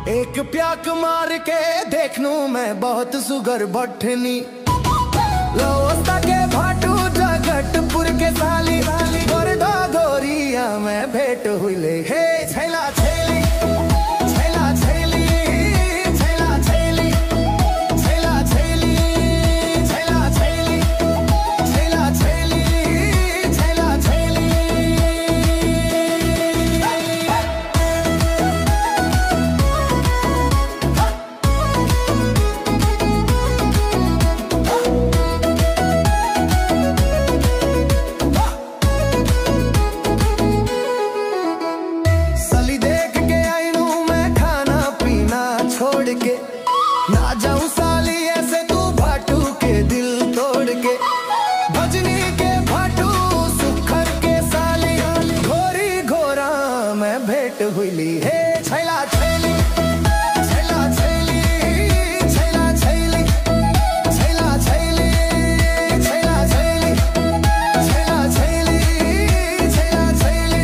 एक प्याक मार के देख नू मैं बहुत सुगर बठनी लोस्ता के भाटू जगतपुर के साली गोरडा गोरिया में भेंट हुई ले हे छैला छैली छैला छैली छैला छैली छैला छैली छैला छैली छैला छैली छैला छैली। के ना जाऊं साली ऐसे तू भाटू के दिल तोड़ के भजनी के भाटू सुखर के साली घोरी घोरा मैं भेंट हुई ली हे छैला छैली छैला छैली छैला छैली छैला छैली छैला छैली छैला छैली छैला छैली।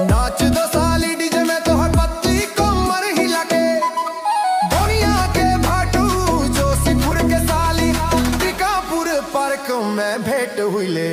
नाच दो साली डीजे में तो हर पत्ती कमर हिला के दुनिया के भाटू जोशीपुर के साली टिकापुर पार्क में भेंट हुई ले।